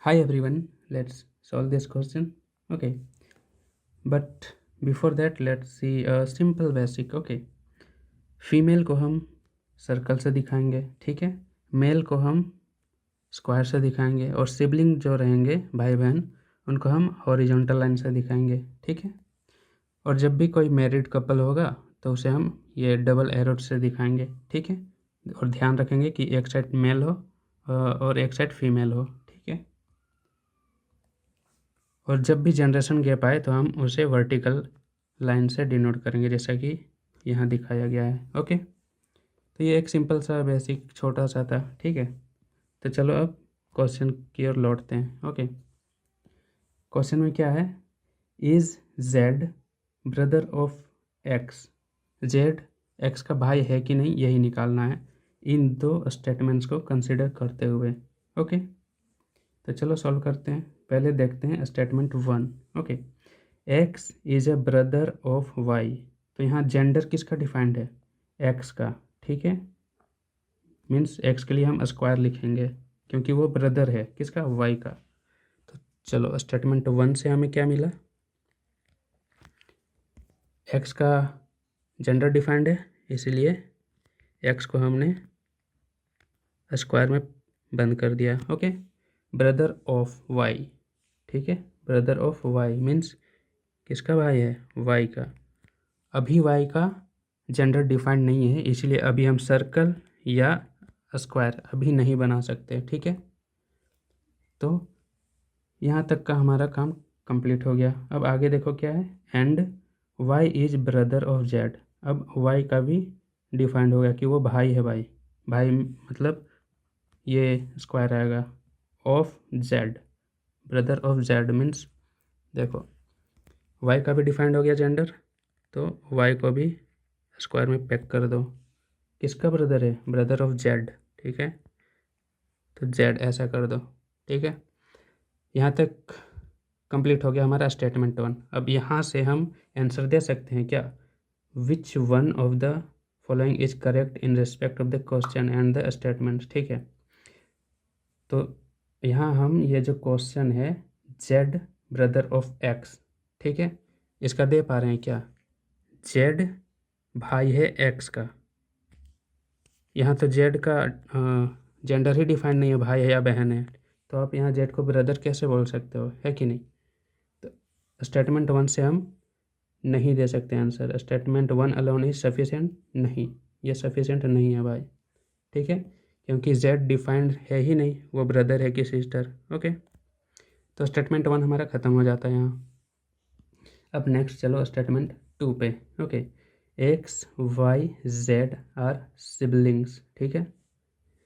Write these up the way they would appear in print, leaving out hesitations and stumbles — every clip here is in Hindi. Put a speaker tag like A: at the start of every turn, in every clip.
A: Hi everyone, let's solve this question. Okay, but before that, let's see a simple basic. Okay, female को हम सर्कल से दिखाएंगे, ठीक है। मेल को हम स्क्वायर से दिखाएंगे और सिबलिंग जो रहेंगे भाई बहन उनको हम हॉरिजॉन्टल लाइन से दिखाएंगे, ठीक है। और जब भी कोई मैरिड कपल होगा तो उसे हम ये डबल एरो से दिखाएंगे, ठीक है। और ध्यान रखेंगे कि एक साइड मेल हो और एक साइड फीमेल हो, ठीक है। और जब भी जनरेशन गैप आए तो हम उसे वर्टिकल लाइन से डिनोट करेंगे, जैसा कि यहाँ दिखाया गया है। ओके, तो ये एक सिंपल सा बेसिक छोटा सा था, ठीक है। तो चलो अब क्वेश्चन की ओर लौटते हैं। ओके, क्वेश्चन में क्या है, is Z brother of x. Z x का भाई है कि नहीं, यही निकालना है इन दो स्टेटमेंट्स को कंसिडर करते हुए। ओके, तो चलो सॉल्व करते हैं। पहले देखते हैं statement 1। Okay, X is a brother of Y. तो यहाँ जेंडर किसका डिफाइंड है, एक्स का, ठीक है। मीन्स एक्स के लिए हम स्क्वायर लिखेंगे क्योंकि वो ब्रदर है किसका, वाई का। तो चलो स्टेटमेंट 1 से हमें क्या मिला, एक्स का जेंडर डिफाइंड है इसीलिए एक्स को हमने स्क्वायर में बंद कर दिया। ओके, ब्रदर ऑफ वाई, ठीक है। ब्रदर ऑफ वाई मीन्स किसका भाई है, वाई का। अभी वाई का जेंडर डिफाइंड नहीं है इसलिए अभी हम सर्कल या स्क्वायर अभी नहीं बना सकते, ठीक है। तो यहाँ तक का हमारा काम कंप्लीट हो गया। अब आगे देखो क्या है, and Y is brother of Z. अब वाई का भी डिफाइंड हो गया कि वो भाई है, भाई भाई मतलब ये स्क्वायर आएगा of Z. Brother of Z means देखो वाई का भी डिफाइंड हो गया जेंडर, तो वाई को भी स्क्वायर में पैक कर दो। किसका ब्रदर है, ब्रदर ऑफ जेड, ठीक है। तो जेड ऐसा कर दो, ठीक है। यहाँ तक कंप्लीट हो गया हमारा स्टेटमेंट 1। अब यहाँ से हम आंसर दे सकते हैं क्या, which one of the following is correct in respect of the question and the statement, ठीक है। तो यहाँ हम ये जो क्वेश्चन है जेड ब्रदर ऑफ एक्स, ठीक है, इसका दे पा रहे हैं क्या, जेड भाई है एक्स का। यहाँ तो जेड का जेंडर ही डिफाइंड नहीं है, भाई है या बहन है, तो आप यहाँ जेड को ब्रदर कैसे बोल सकते हो, है कि नहीं। तो स्टेटमेंट 1 से हम नहीं दे सकते answer. Statement 1 alone is sufficient, नहीं, ये सफिशिएंट नहीं है भाई, ठीक है, क्योंकि जेड डिफाइंड है ही नहीं, वो ब्रदर है कि सिस्टर। ओके, तो स्टेटमेंट 1 हमारा ख़त्म हो जाता है यहाँ। अब नेक्स्ट चलो स्टेटमेंट 2 पे। Okay, X Y Z are siblings, ठीक है।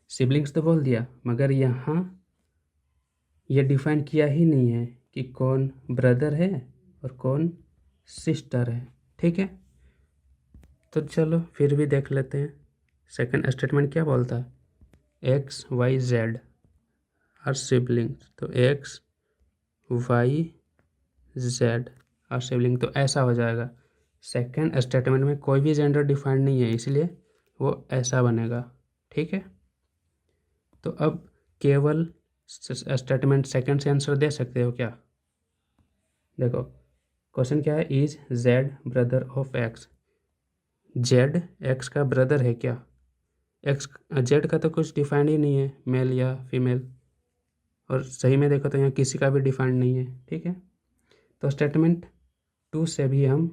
A: सिबलिंग्स तो बोल दिया मगर यहाँ ये डिफाइन किया ही नहीं है कि कौन ब्रदर है और कौन सिस्टर है, ठीक है। तो चलो फिर भी देख लेते हैं सेकंड स्टेटमेंट क्या बोलता है, X Y Z are siblings. तो X Y Z are sibling, तो ऐसा हो जाएगा। सेकंड स्टेटमेंट में कोई भी जेंडर डिफाइंड नहीं है इसलिए वो ऐसा बनेगा, ठीक है। तो अब केवल स्टेटमेंट सेकंड से आंसर दे सकते हो क्या, देखो क्वेश्चन क्या है, is Z brother of x. Z x का ब्रदर है क्या, एक्स जेड का तो कुछ डिफाइंड ही नहीं है, मेल या फीमेल, और सही में देखो तो यहाँ किसी का भी डिफाइंड नहीं है, ठीक है। तो स्टेटमेंट 2 से भी हम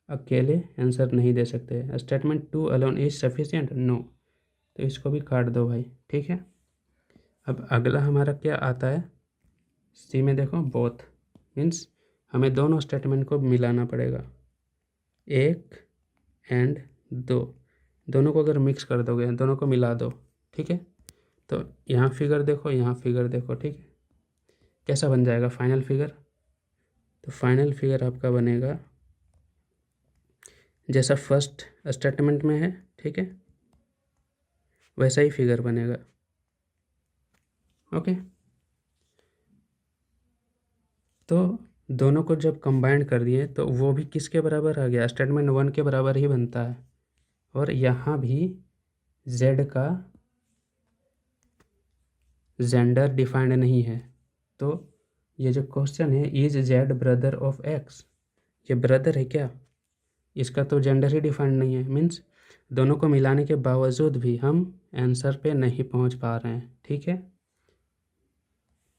A: अकेले आंसर नहीं दे सकते। Statement 2 alone is sufficient, no, तो इसको भी काट दो भाई, ठीक है। अब अगला हमारा क्या आता है, सी में देखो बोथ मीन्स हमें दोनों स्टेटमेंट को मिलाना पड़ेगा, एक एंड दो, दोनों को अगर मिक्स कर दोगे, दोनों को मिला दो, ठीक है। तो यहाँ फिगर देखो, यहाँ फिगर देखो, ठीक है, कैसा बन जाएगा फाइनल फिगर। तो फाइनल फिगर आपका बनेगा जैसा फर्स्ट स्टेटमेंट में है, ठीक है, वैसा ही फिगर बनेगा। ओके, तो दोनों को जब कंबाइंड कर दिए तो वो भी किसके बराबर आ गया, स्टेटमेंट 1 के बराबर ही बनता है। और यहाँ भी जेड का जेंडर डिफाइंड नहीं है, तो ये जो क्वेश्चन है is Z brother of x, ये ब्रदर है क्या, इसका तो जेंडर ही डिफाइंड नहीं है, मीन्स दोनों को मिलाने के बावजूद भी हम आंसर पे नहीं पहुंच पा रहे हैं। ठीक है,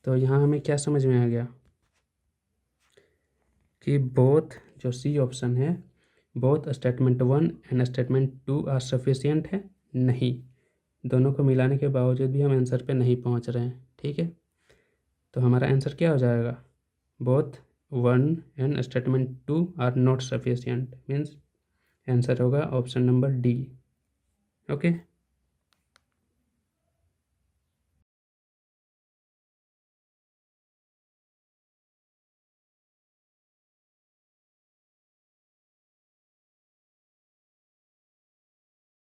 A: तो यहाँ हमें क्या समझ में आ गया कि बोथ जो सी ऑप्शन है, both statement 1 and statement 2 are sufficient है, नहीं, दोनों को मिलाने के बावजूद भी हम आंसर पे नहीं पहुंच रहे हैं। ठीक है, तो हमारा आंसर क्या हो जाएगा, both 1 and statement 2 are not sufficient, means answer होगा ऑप्शन नंबर डी। ओके।